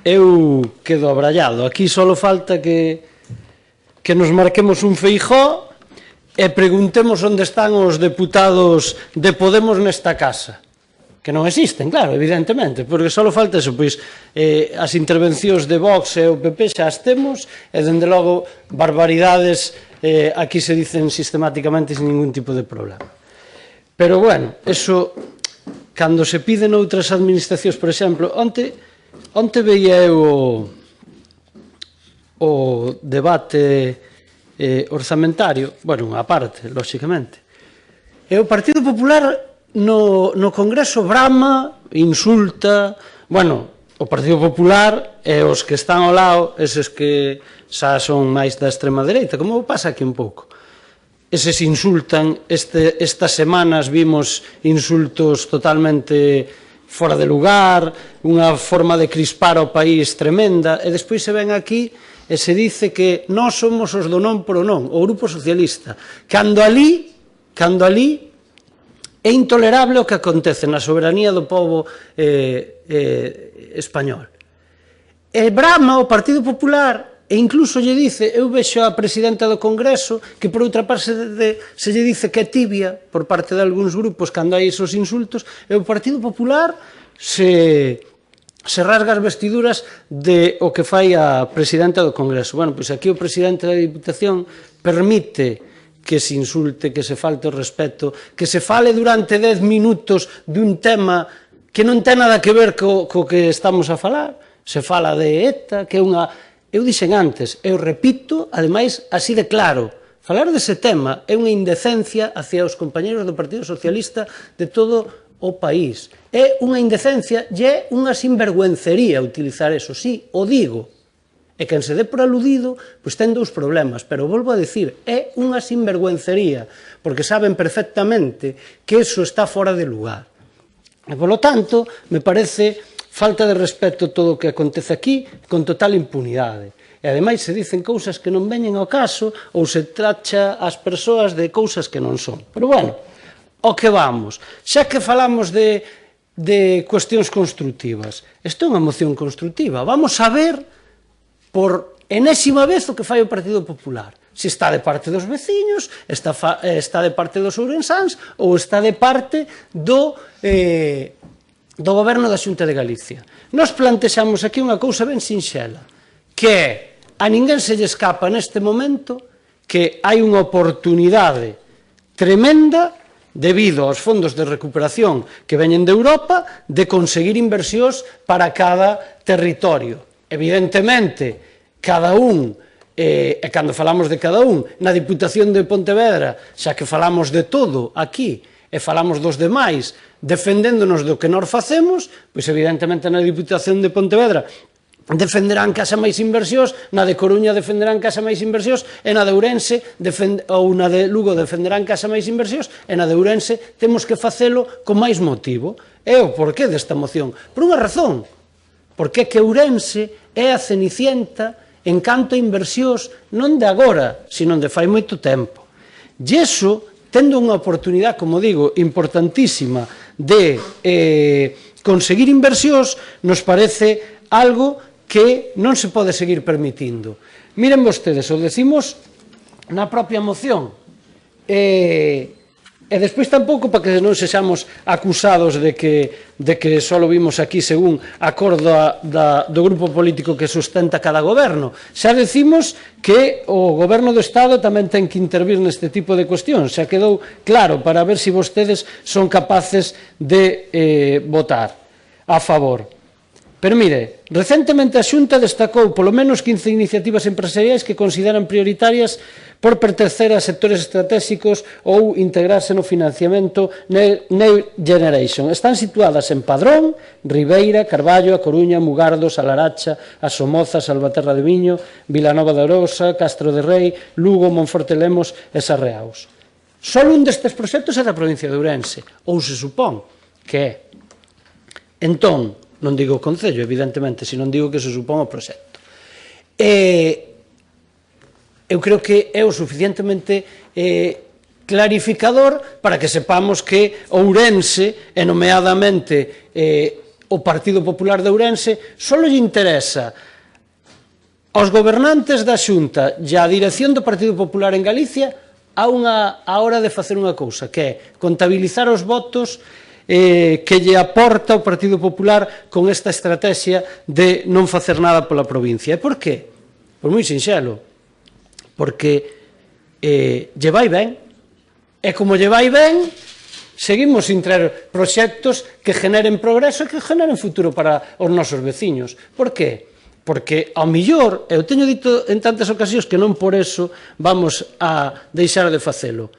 eu quedo abrallado. Aquí só falta que nos marquemos un Feijóo e preguntemos onde están os deputados de Podemos nesta casa. Que non existen, claro, evidentemente, porque só falta eso, pois as intervencións de Vox e o PP xa as temos, e dende logo barbaridades aquí se dicen sistemáticamente sin ningún tipo de problema. Pero, bueno, eso, cando se pide noutras administracións, por exemplo, onte veía eu o debate orzamentario, bueno, unha parte, lóxicamente, e o Partido Popular no Congreso brama, insulta, bueno, o Partido Popular e os que están ao lado, eses que xa son máis da extrema dereita, como pasa aquí un pouco. Eses insultan, estas semanas vimos insultos totalmente fora de lugar, unha forma de crispar o país tremenda, e despois se ven aquí e se dice que nós somos os do non por o non, o Grupo Socialista, cando ali é intolerable o que acontece na soberanía do pobo español. E brama o Partido Popular, e incluso lle dice, eu vexo a presidenta do Congreso, que por outra parte se lle dice que é tibia por parte de algúns grupos cando hai esos insultos, e o Partido Popular se rasga as vestiduras de o que fai a presidenta do Congreso. Bueno, pois aquí o presidente da Diputación permite que se insulte, que se falte o respeto, que se fale durante 10 minutos dun tema que non ten nada que ver co que estamos a falar. Se fala de ETA, que é unha... Eu dixen antes, eu repito, ademais, así de claro, falar dese tema é unha indecencia hacia os compañeros do Partido Socialista de todo o país. É unha indecencia e é unha sinvergüencería utilizar eso, sí, o digo. E quen se dé por aludido, pois ten dous problemas, pero volvo a dicir, é unha sinvergüencería, porque saben perfectamente que eso está fora de lugar. E, polo tanto, me parece falta de respeto todo o que acontece aquí, con total impunidade. E, ademais, se dicen cousas que non veñen ao caso, ou se tracha as persoas de cousas que non son. Pero, bueno, ao que vamos. Xa que falamos de cuestións constructivas, isto é unha moción constructiva. Vamos a ver por enésima vez o que fai o Partido Popular. Se está de parte dos veciños, está de parte dos ourensáns ou está de parte do Goberno da Xunta de Galicia. Nós plantexamos aquí unha cousa ben sinxela, que é, a ninguén se lle escapa neste momento que hai unha oportunidade tremenda debido aos fondos de recuperación que veñen de Europa de conseguir inversións para cada territorio. Evidentemente, cada un, e cando falamos de cada un, na Diputación de Pontevedra, xa que falamos de todo aquí, e falamos dos demais, defendéndonos do que nós facemos, pois evidentemente na Diputación de Pontevedra defenderán que haxa máis inversións, na de Coruña defenderán que haxa máis inversións, e na de Ourense ou na de Lugo defenderán que haxa máis inversións, e na de Ourense temos que facelo con máis motivo. É o porqué desta moción. Por unha razón, porque é que Ourense é a cenicienta en canto a inversións non de agora, sino de fai moito tempo. E iso, tendo unha oportunidade, como digo, importantísima de conseguir inversións, nos parece algo que non se pode seguir permitindo. Miren vostedes, o decimos na propia moción, e despois tampouco para que non sexamos acusados de que só vimos aquí según acordo do grupo político que sustenta cada goberno. Xa decimos que o goberno do Estado tamén ten que intervir neste tipo de cuestións. Xa quedou claro para ver se vostedes son capaces de votar a favor. Pero mire, recentemente a Xunta destacou polo menos 15 iniciativas empresariais que consideran prioritarias por pertencer a sectores estratégicos ou integrarse no financiamento Next Generation. Están situadas en Padrón, Ribeira, Carballo, A Coruña, Mugardos, A Laracha, A Somoza, Salvaterra de Miño, Vilanova de Arousa, Castro de Rei, Lugo, Monforte Lemos e Sarreaos. Só un destes proxectos é da provincia de Ourense, ou se supón que é. Entón, non digo o Concello, evidentemente, senón digo que se supón o proxecto. Eu creo que é o suficientemente clarificador para que sepamos que Ourense, e nomeadamente o Partido Popular de Ourense só lle interesa aos gobernantes da Xunta e á dirección do Partido Popular en Galicia a hora de facer unha cousa, que é contabilizar os votos que lle aporta o Partido Popular con esta estrategia de non facer nada pola provincia. E por qué? Pois moi sinxelo, porque lle vai ben, e como lle vai ben, seguimos sin traer proxectos que generen progreso e que generen futuro para os nosos veciños. Por qué? Porque, ao millor, eu teño dito en tantas ocasións que non por eso vamos a deixar de facelo.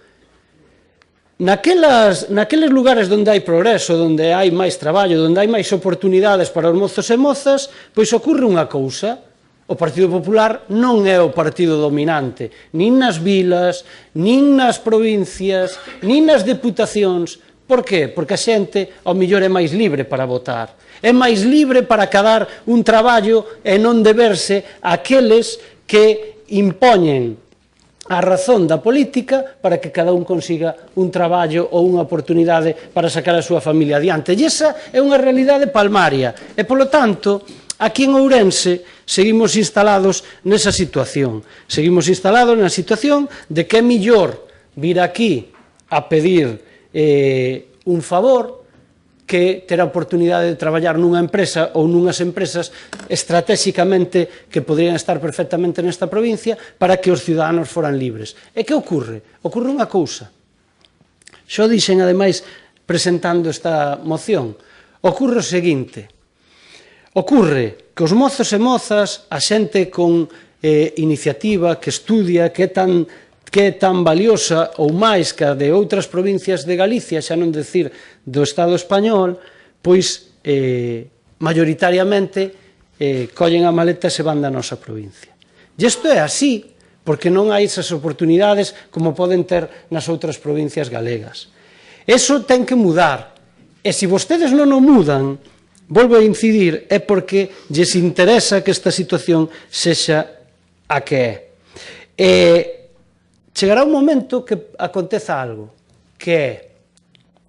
Naqueles lugares onde hai progreso, onde hai máis traballo, onde hai máis oportunidades para os mozos e mozas, pois ocorre unha cousa. O Partido Popular non é o partido dominante, nin nas vilas, nin nas provincias, nin nas deputacións. Por qué? Porque a xente, ao millor, é máis libre para votar. É máis libre para cadar un traballo e non deberse aqueles que impoñen a razón da política para que cada un consiga un traballo ou unha oportunidade para sacar a súa familia adiante. E esa é unha realidade palmaria. E, polo tanto, aquí en Ourense seguimos instalados nesa situación. Seguimos instalados na situación de que é millor vir aquí a pedir un favor que ter a oportunidade de traballar nunha empresa ou nunhas empresas estratégicamente que poderían estar perfectamente nesta provincia para que os ciudadanos foran libres. E que ocorre? Ocorre unha cousa. Xo dixen, ademais, presentando esta moción. Ocorre o seguinte. Ocorre que os mozos e mozas, a xente con iniciativa, que estudia, que é tan valiosa ou máis que a de outras provincias de Galicia, xa non decir do Estado español, pois maioritariamente collen a maleta e se van da nosa provincia. E isto é así, porque non hai esas oportunidades como poden ter nas outras provincias galegas. Eso ten que mudar, e se vostedes non o mudan, volvo a incidir, é porque lles interesa que esta situación sexa a que é. Chegará un momento que aconteza algo, que é,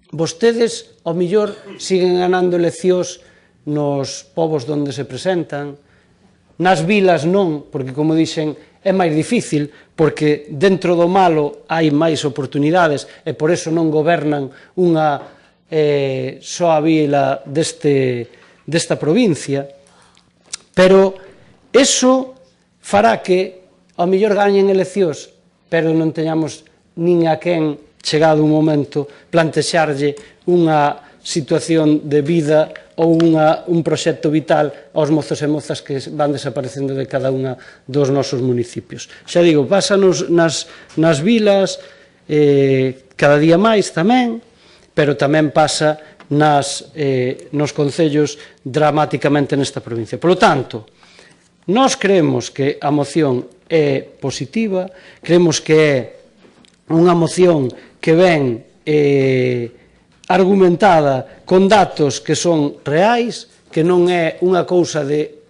vostedes, ao millor, siguen ganando eleccións nos povos onde se presentan, nas vilas non, porque, como dixen, é máis difícil, porque dentro do malo hai máis oportunidades, e por eso non gobernan unha soa vila desta provincia, pero eso fará que, ao millor, gañen eleccións, pero non teñamos nin a quen, chegado un momento, plantexarlle unha situación de vida ou un proxecto vital aos mozos e mozas que van desaparecendo de cada unha dos nosos municipios. Xa digo, pásanos nas vilas cada día máis tamén, pero tamén pasa nos concellos dramáticamente nesta provincia. Por lo tanto, nós creemos que a moción é positiva, creemos que é unha moción que ven argumentada con datos que son reais, que non é unha cousa de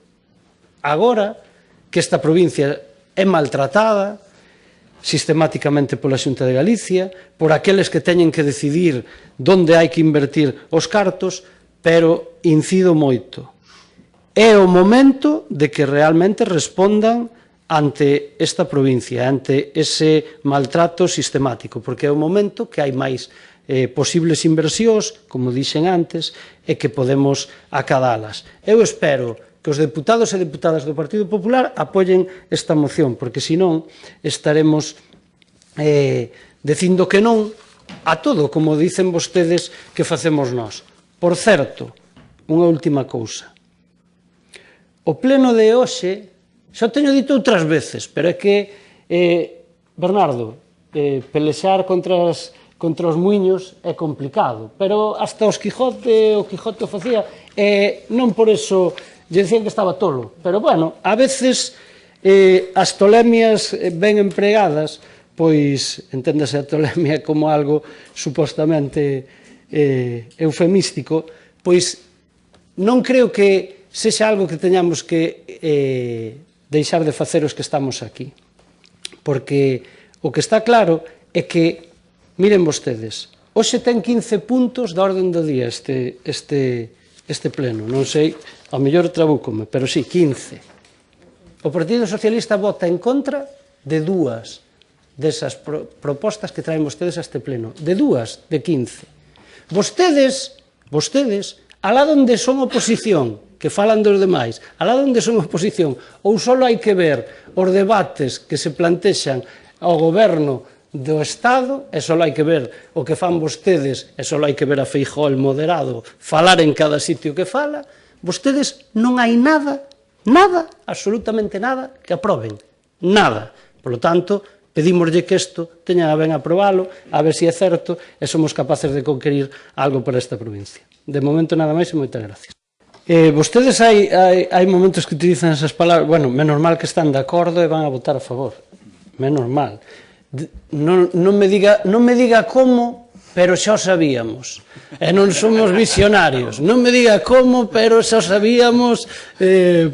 agora, que esta provincia é maltratada sistemáticamente pola Xunta de Galicia, por aqueles que teñen que decidir onde hai que invertir os cartos, pero incido moito. É o momento de que realmente respondan ante esta provincia, ante ese maltrato sistemático, porque é o momento que hai máis posibles inversións, como dixen antes, e que podemos acadalas. Eu espero que os deputados e deputadas do Partido Popular apoien esta moción, porque senón estaremos dicindo que non a todo, como dicen vostedes que facemos nós. Por certo, unha última cousa. O pleno de hoxe, xa teño dito outras veces, pero é que, Bernardo, pelexar contra os muiños é complicado, pero hasta o Quijote o facía, non por eso lle dicían que estaba tolo, pero, bueno, a veces as tolemias ben empregadas, pois enténdase a tolemia como algo supostamente eufemístico, pois non creo que sexa algo que teñamos que deixar de facer os que estamos aquí. Porque o que está claro é que, miren vostedes, hoxe ten 15 puntos da orden do día este este pleno, non sei, ao mellor trabúcome, pero sí, 15. O Partido Socialista vota en contra de dúas desas propostas que traen vostedes a este pleno, de dúas de 15. Vostedes, alá onde son oposición, que falan dos demais, alá onde son oposición, ou só hai que ver os debates que se plantexan ao goberno do Estado, e só hai que ver o que fan vostedes, e só hai que ver a Feijóo el moderado falar en cada sitio que fala, vostedes non hai nada, absolutamente nada, que aproben. Nada. Por lo tanto, pedímoslle que isto teñan a ben aprobalo, a ver se é certo, e somos capaces de conquerir algo para esta provincia. De momento, nada máis e moitas gracias. Vostedes hai momentos que utilizan esas palabras, bueno, menos mal que están de acordo e van a votar a favor. Menos mal. Non me diga como, pero xa o sabíamos. E non somos visionarios. Non me diga como, pero xa o sabíamos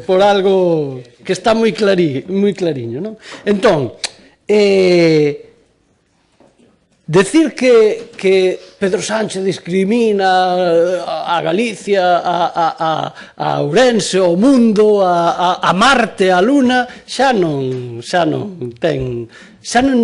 por algo que está moi clariño, non? Entón, decir que Pedro Sánchez discrimina a Galicia, a Ourense, o mundo, a Marte, a Luna, xa non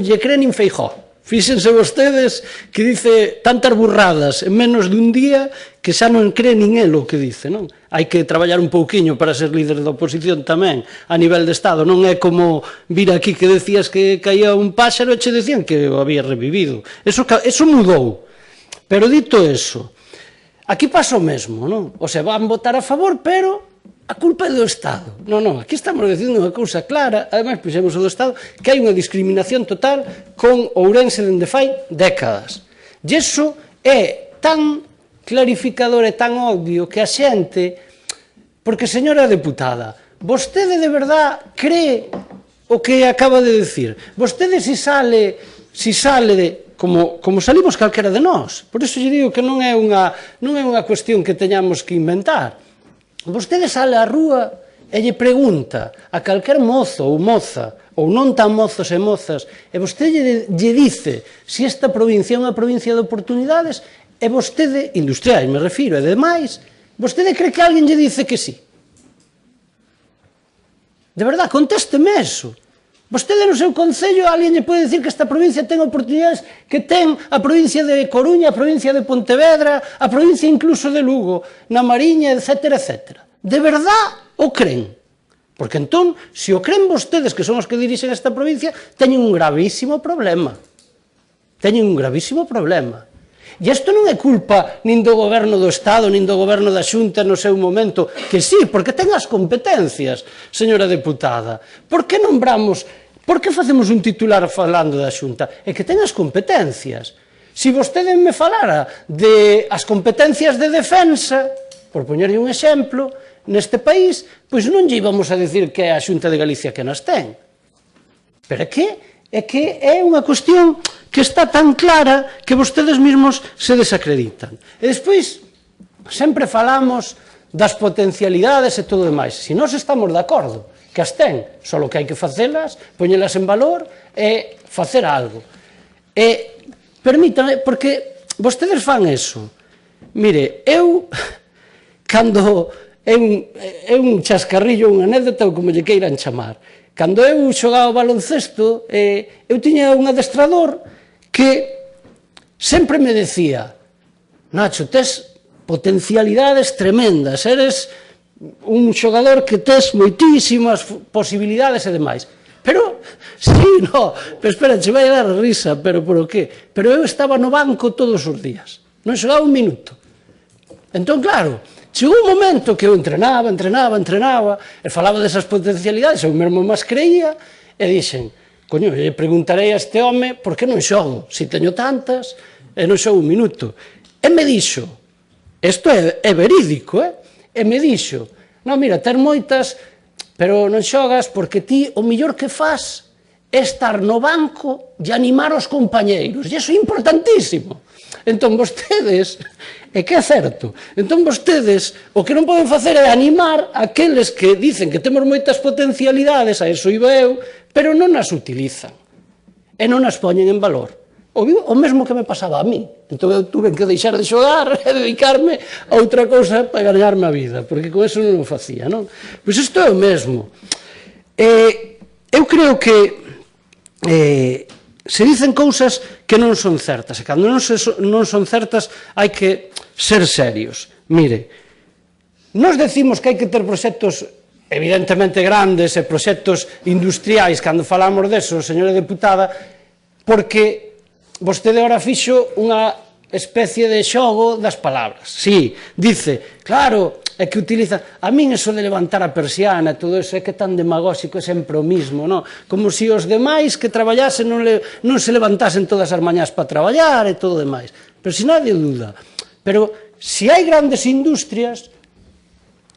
lle cree nin Feijóo. Fíxense vostedes que dice tantas burradas en menos dun día que xa non cree nin el o que dice, non? Hai que traballar un pouquiño para ser líder da oposición tamén a nivel de Estado. Non é como vir aquí que decías que caía un páxaro e che decían que o había revivido. Eso mudou. Pero dito eso, aquí pasa o mesmo, non? O sea, van votar a favor, pero a culpa é do Estado. Non, aquí estamos dicindo unha cousa clara, ademais puxemos o do Estado, que hai unha discriminación total con Ourense dende fai décadas. E iso é tan clarificador e tan obvio que a xente, porque, señora deputada, vostede de verdad cree o que acaba de decir? Vostede si sale como salimos calquera de nós. Por iso lle digo que non é unha cuestión que teñamos que inventar. Vostede sale á rúa e lle pregunta a calquer mozo ou moza, ou non tan mozos e mozas, e vostede lle dice se esta provincia é unha provincia de oportunidades, e vostede, industriais me refiro, e demais, vostede cree que alguén lle dice que sí? De verdad, contésteme eso. Vostede no seu concello, alguén lle pode dicir que esta provincia ten oportunidades que ten a provincia de Coruña, a provincia de Pontevedra, a provincia incluso de Lugo, na Mariña, etcétera, etcétera. De verdad o creen? Porque entón, se o creen vostedes, que son os que dirixen esta provincia, teñen un gravísimo problema. Teñen un gravísimo problema. E isto non é culpa nin do goberno do Estado, nin do goberno da Xunta no seu momento, que sí, porque ten as competencias, señora deputada. Por que facemos un titular falando da Xunta? É que ten as competencias. Se vostede me falara de as competencias de defensa, por poñerlle un exemplo, neste país, pois non lle íbamos a decir que é a Xunta de Galicia que nas ten. Pero é que é unha cuestión que está tan clara que vostedes mesmos se desacreditan. E despois, sempre falamos das potencialidades e todo demais. Se nós estamos de acordo que as ten, só que hai que facelas, poñelas en valor e facer algo. E permítame, porque vostedes fan eso. Mire, cando é un chascarrillo, unha anécdota ou como lle queiran chamar, cando eu xogaba baloncesto, eu tiña un adestrador que sempre me decía: Nacho, tes potencialidades tremendas, eres un xogador que tes moitísimas posibilidades e demais. Pero, sí, no, pero espera, che vai a dar risa, pero por o qué? Pero eu estaba no banco todos os días, non xogaba un minuto. Entón, claro, chegou un momento que eu entrenaba, e falaba desas potencialidades, eu mesmo máis creía, e dixen, coño, lle preguntarei a este home por que non xogo, se teño tantas, e non xogo un minuto. E me dixo, isto é verídico, e me dixo, non, mira, ter moitas, pero non xogas porque ti o millor que fas é estar no banco e animar os compañeiros, e iso é importantísimo. Entón, vostedes, é que é certo, entón vostedes o que non poden facer é animar aqueles que dicen que temos moitas potencialidades, a eso iba eu, pero non as utilizan, e non as poñen en valor. O mesmo que me pasaba a mí. Entón eu tuve que deixar de xogar e dedicarme a outra cousa para ganharme a vida, porque con eso non o facía, non? Pois isto é o mesmo. Eu creo que se dicen cousas que non son certas, e cando non son certas hai que ser serios. Mire, nos decimos que hai que ter proxectos evidentemente grandes e proxectos industriais, cando falamos deso, señora deputada, porque vostede ora fixo unha especie de xogo das palabras. Sí, dice, claro, é que utiliza... A min eso de levantar a persiana e todo eso é que tan demagóxico é sempre o mismo, non? Como se os demais que traballasen non se levantasen todas as mañás para traballar e todo demais. Pero se nadie duda. Pero se hai grandes industrias,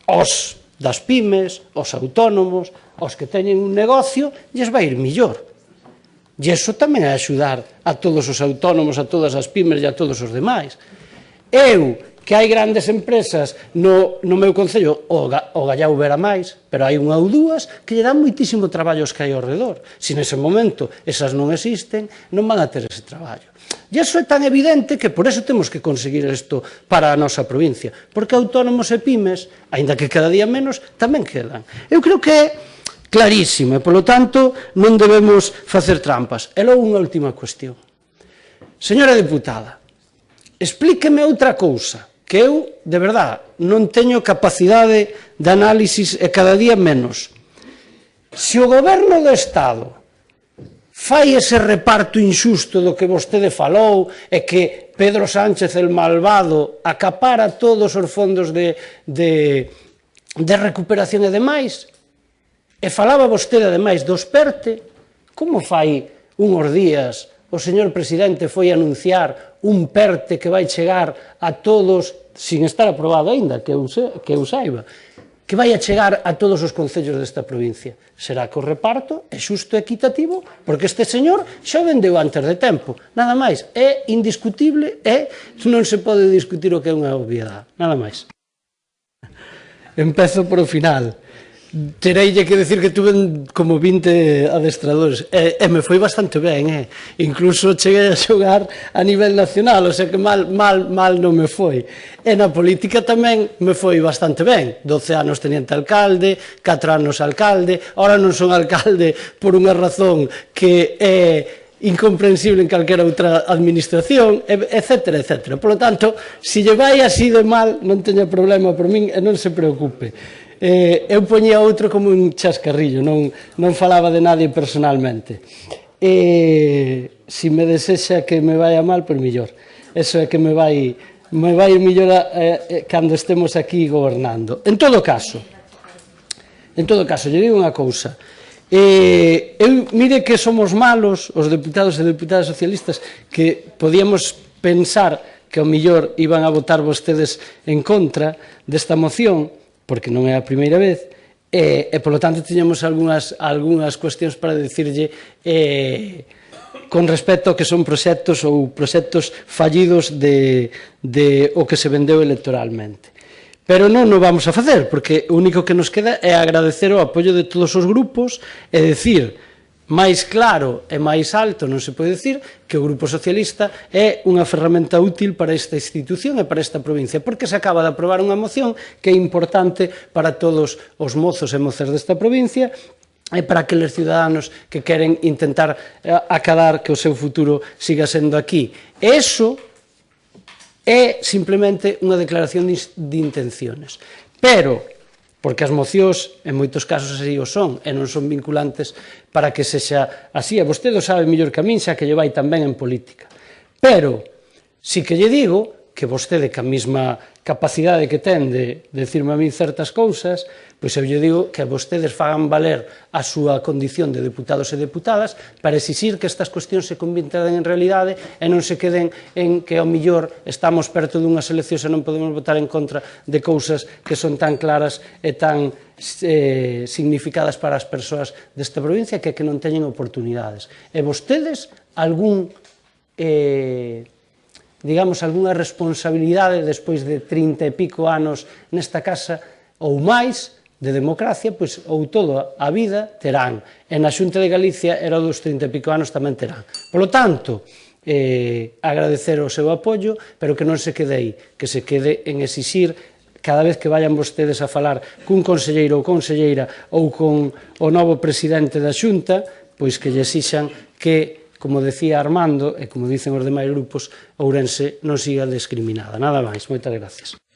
os das pymes, os autónomos, os que teñen un negocio, lles vai ir millor. E iso tamén é axudar a todos os autónomos, a todas as pymes e a todos os demais. Eu, que hai grandes empresas no meu concello, o Gallao verá máis, pero hai unha ou dúas que lle dan moitísimo traballo aos que hai ao redor. Se nese momento esas non existen, non van a ter ese traballo. E iso é tan evidente que por eso temos que conseguir isto para a nosa provincia, porque autónomos e pymes, aínda que cada día menos, tamén quedan. Eu creo que é clarísimo, e, polo tanto, non debemos facer trampas. E logo unha última cuestión. Señora deputada, explíqueme outra cousa, que eu, de verdad, non teño capacidade de análisis e cada día menos. Se o goberno do Estado fai ese reparto injusto do que vostede falou e que Pedro Sánchez, el malvado, acapara todos os fondos de recuperación e demais, e falaba vostede, ademais, dos PERTE, como fai unhos días o señor presidente foi anunciar un PERTE que vai chegar a todos, sin estar aprobado aínda, que eu saiba, que vai a chegar a todos os concellos desta provincia? Será que o reparto é xusto e equitativo? Porque este señor xa o vendeu antes de tempo. Nada máis. É indiscutible e non se pode discutir o que é unha obviedade. Nada máis. Empezo por o final. Tereille que decir que tuve como 20 adestradores e me foi bastante ben, incluso cheguei a xogar a nivel nacional, o sea que mal non me foi. E na política tamén me foi bastante ben, 12 anos teniente alcalde, 4 anos alcalde, ahora non son alcalde por unha razón que é incomprensible en calquera outra administración, etcétera, etcétera. Por lo tanto, se lle vai así de mal, non teña problema por min e non se preocupe. Eu poñía outro como un chascarrillo, non falaba de nadie personalmente. Se me desexa que me vaya mal, pois mellor. Eso é que me vai mellor cando estemos aquí gobernando. En todo caso, lle digo unha cousa. Mire que somos malos, os deputados e deputadas socialistas, que podíamos pensar que ao mellor iban a votar vostedes en contra desta moción, porque non é a primeira vez, e, polo tanto, tiñamos algunhas cuestións para dicirlle con respecto ao que son proxectos ou proxectos fallidos de o que se vendeu electoralmente. Pero non o vamos a facer, porque o único que nos queda é agradecer o apoio de todos os grupos e decir máis claro e máis alto non se pode dicir que o Grupo Socialista é unha ferramenta útil para esta institución e para esta provincia, porque se acaba de aprobar unha moción que é importante para todos os mozos e mozas desta provincia e para aqueles ciudadanos que queren intentar acadar que o seu futuro siga sendo aquí. E iso é simplemente unha declaración de intenciones. Pero porque as mocións, en moitos casos, así o son, e non son vinculantes para que sexa así. E vostede o sabe mellor que a min, xa que lle vai tamén en política. Pero, si que lle digo que vostede, que a mesma capacidade que ten de decirme a min certas cousas, pois eu lle digo que vostedes fagan valer a súa condición de deputados e deputadas para exixir que estas cuestións se convirtan en realidade e non se queden en que ao millor estamos perto dunhas eleccións e non podemos votar en contra de cousas que son tan claras e tan significadas para as persoas desta provincia que non teñen oportunidades. E vostedes digamos, algunha responsabilidade despois de 30 e pico anos nesta casa ou máis de democracia, pois ou toda a vida terán. E na Xunta de Galicia era dos 30 e pico anos tamén terán. Por lo tanto, agradecer o seu apoio, pero que non se quede aí, que se quede en exixir cada vez que vayan vostedes a falar cun conselleiro ou conselleira ou con o novo presidente da Xunta, pois que lle exixan que, como decía Armando, e como dicen os demais grupos, Ourense non siga discriminada. Nada máis, moitas gracias.